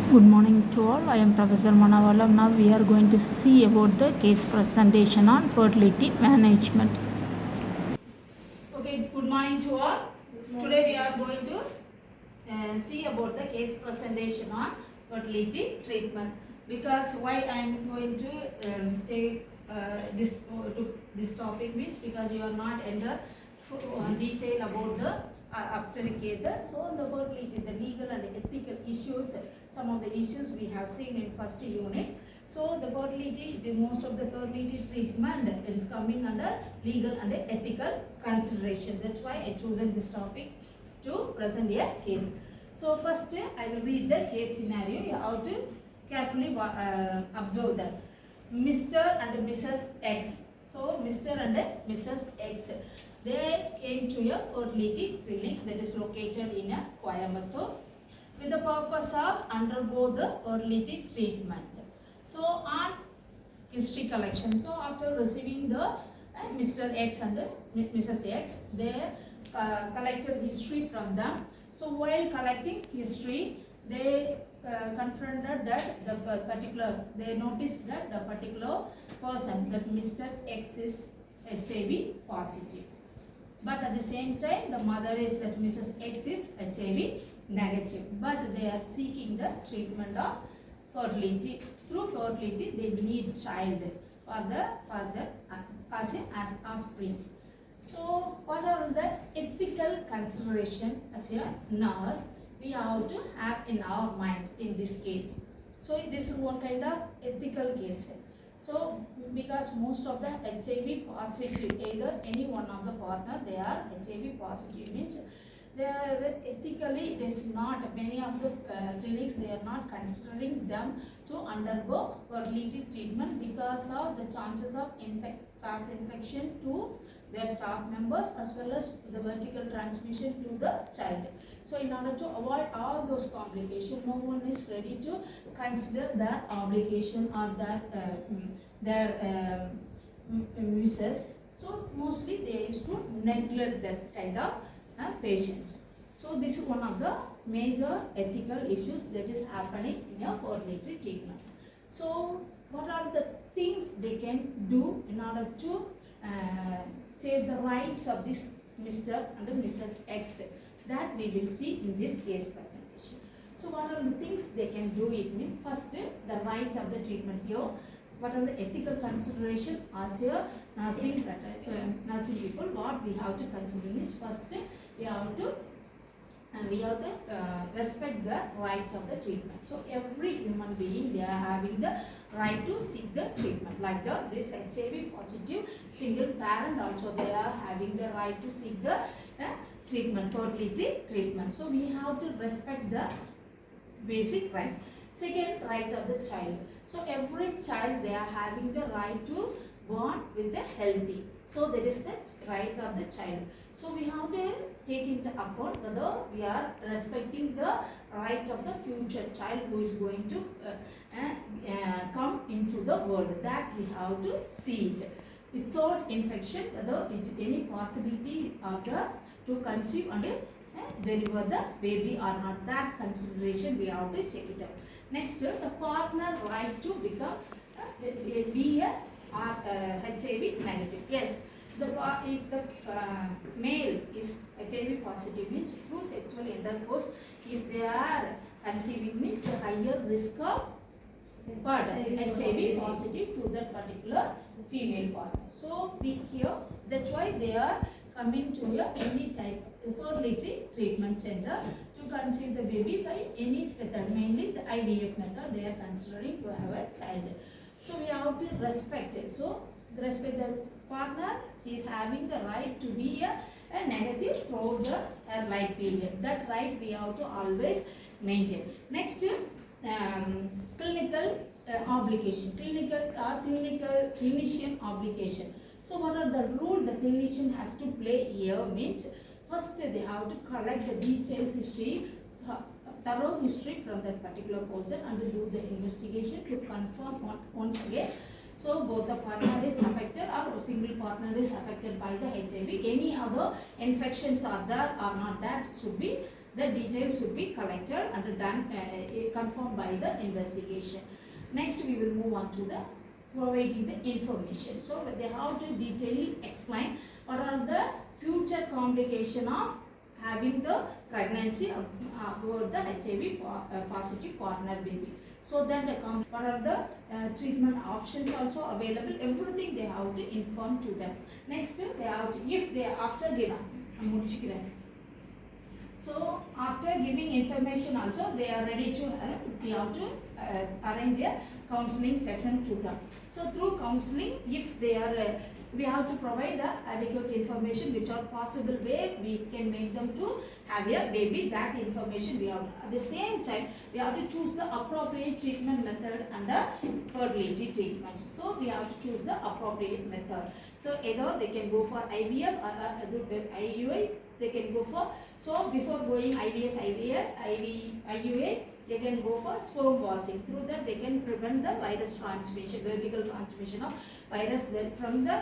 Good morning to all. I am Prof.Manavalam. Now we are going to see about the case presentation on fertility management. Okay, good morning to all. Today we are going to see about the case presentation on fertility treatment. Because why I am going to take this topic means because you are not enter detail about the obstetric cases. So the fertility, the legal and ethical issues, some of the issues we have seen in first unit. So the fertility, most of the fertility treatment is coming under legal and ethical consideration. That's why I chosen this topic to present a case. So first I will read the case scenario. You have to carefully observe that. Mr. and Mrs. X. So Mr. and Mrs. X, they came to a fertility clinic that is located in a Coimbatore with the purpose of undergo the fertility treatment. So on history collection, so after receiving the Mr. X and Mrs. X, they collected history from them. So while collecting history, they confronted that they noticed that the particular person, that Mr. X is HIV positive. But at the same time, the mother is that Mrs. X is HIV negative. But they are seeking the treatment of fertility. Through fertility, they need child for the as offspring. So, what are the ethical consideration as a nurse we have to have in our mind in this case? So, this is one kind of ethical case. So, because most of the HIV positive, either any one of the partner, they are HIV positive, means they are ethically, it is not, many of the clinics, they are not considering them to undergo fertility treatment because of the chances of pass infection to their staff members as well as the vertical transmission to the child. So in order to avoid all those complications, no one is ready to consider their obligation or their uses. So mostly they used to neglect that kind of patients. So this is one of the major ethical issues that is happening in a fertility treatment. So what are the things they can do in order to save the rights of this Mr. and Mrs. X, that we will see in this case presentation. So what are the things they can do? It means first the right of the treatment here. What are the ethical consideration as a nursing people? What we have to consider is first we have to respect the right of the treatment. So every human being, they are having the right to seek the treatment. Like this HIV positive single parent also, they are having the right to seek the treatment, fertility treatment. So we have to respect the basic right. Second, right of the child. So every child, they are having the right to born with the healthy. So that is the right of the child. So we have to take into account whether we are respecting the right of the future child who is going to come into the world. That we have to see it. Without infection, whether it any possibility of to conceive and deliver the baby or not. That consideration we have to check it out. Next, the partner right to become be a HIV negative. Yes, if the male is HIV positive, means through sexual intercourse, if they are conceiving, means the higher risk of HIV positive to that particular female partner. So here, that's why they are coming to any type of fertility treatment center to conceive the baby by any method, mainly the IVF method they are considering to have a child. So we have to respect it. So respect the partner, she is having the right to be a negative throughout her life period. That right we have to always maintain. Next, clinical obligation, clinician obligation. So what are the rules the clinician has to play here means, first they have to collect the detailed history, thorough history from that particular person and do the investigation to confirm once again. So both the partner is affected or a single partner is affected by the HIV. Any other infections are there or not, that should be the details should be collected and done, confirmed by the investigation. Next, we will move on to the providing the information. So they have to detail explain what are the future complication of having the pregnancy about the HIV positive partner baby. So then what are the treatment options also available, everything they have to inform to them. Next, they have to, if they after given, so after giving information also they are ready to we have to arrange a counseling session to them. So through counseling, if they are we have to provide the adequate information which are possible way we can make them to have a baby. That information we have to, at the same time we have to choose the appropriate treatment method and the fertility treatment. So we have to choose the appropriate method. So either they can go for IVF or IUI, they can go for, so before going IUA, they can go for sperm washing. Through that they can prevent the virus transmission, vertical transmission of virus from the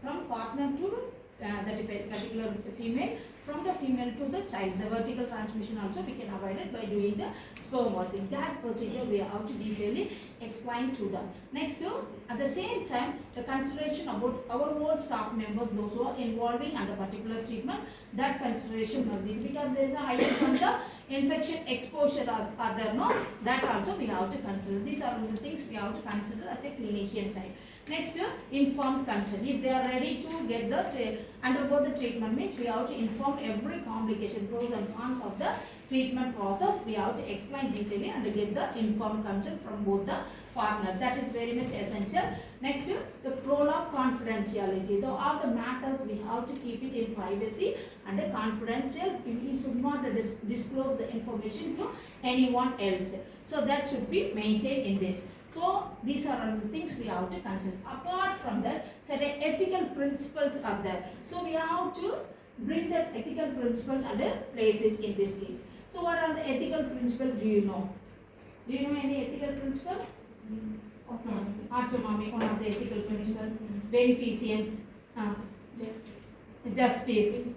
from partner to that particular female, from the female to the child. The vertical transmission also we can avoid it by doing the sperm washing. That procedure we have to detailedly explain to them. Next, at the same time, the consideration about our own staff members, those who are involving in the particular treatment, that consideration must be, because there is a higher chance of infection exposure are there, no? That also we have to consider. These are the things we have to consider as a clinician side. Next, informed consent. If they are ready to get the undergo the treatment, means we have to inform every complication, pros and cons of the treatment process. We have to explain detailedly and get the informed consent from both the partner. That is very much essential. Next, the role of confidentiality. All the matters we have to keep it in privacy and confidential. We should not disclose the information to anyone else. So that should be maintained in this. So these are all the things we have to consider. Apart from that, certain ethical principles are there. So we have to bring that ethical principles and place it in this case. So what are the ethical principles? Do you know? Do you know any ethical principle? Autonomy, one of the ethical principles. Beneficence, justice,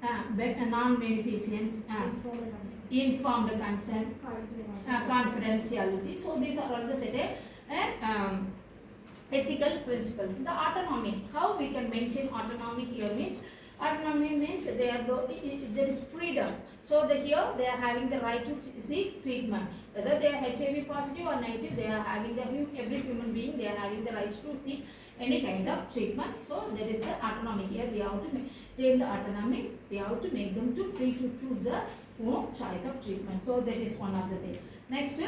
non-beneficence, informed consent, confidentiality. So these are all the set and ethical principles. The autonomy, how we can maintain autonomy here means, autonomy means there is freedom. So here they are having the right to seek treatment. Whether they are HIV positive or negative, they are having every human being, they are having the right to seek any kind of treatment. So there is the autonomy. Here we have to maintain the autonomy. We have to make them to free to choose the own choice of treatment. So that is one of the things. Next,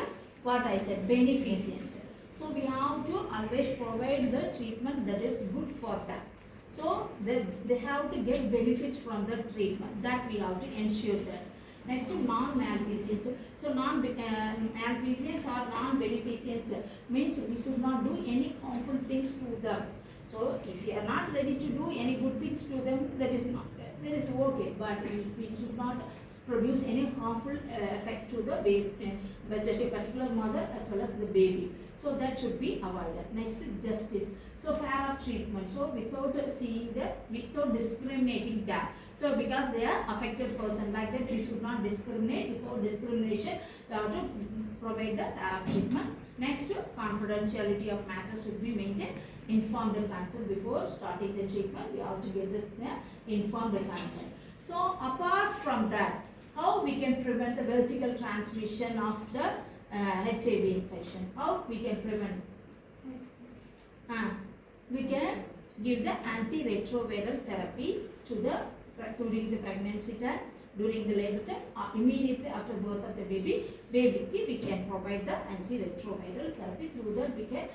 what I said, beneficence. So we have to always provide the treatment that is good for them. So they have to get benefits from the treatment. That we have to ensure that. Next, non-malfeasance. So malfeasance or non-beneficence means we should not do any harmful things to them. So if you are not ready to do any good things to them, that is okay. But we should not produce any harmful effect to the baby, the particular mother as well as the baby. So that should be avoided. Next, justice. So fair treatment. So without without discriminating them. So because they are affected person, like that we should not discriminate. Without discrimination, we have to provide the fair treatment. Next, confidentiality of matters should be maintained. Informed consent before starting the treatment. We have to get the informed consent. So apart from that, how we can prevent the vertical transmission of the HIV infection? How we can prevent? We can give the antiretroviral therapy to during the pregnancy time, during the labor time, or immediately after birth of the baby. We can provide the antiretroviral therapy. Through that we can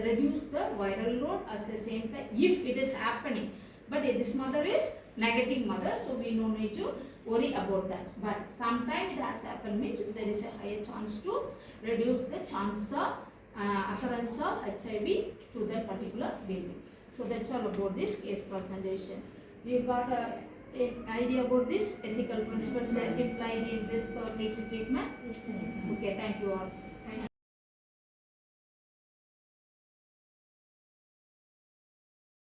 reduce the viral load at the same time if it is happening. But this mother is negative mother, so we no need to worry about that. But sometimes it has happened means there is a higher chance to reduce the chance of occurrence of HIV to that particular baby. So that's all about this case presentation. You got an idea about this ethical principles applied in this fertility treatment? Yes. Okay, thank you all.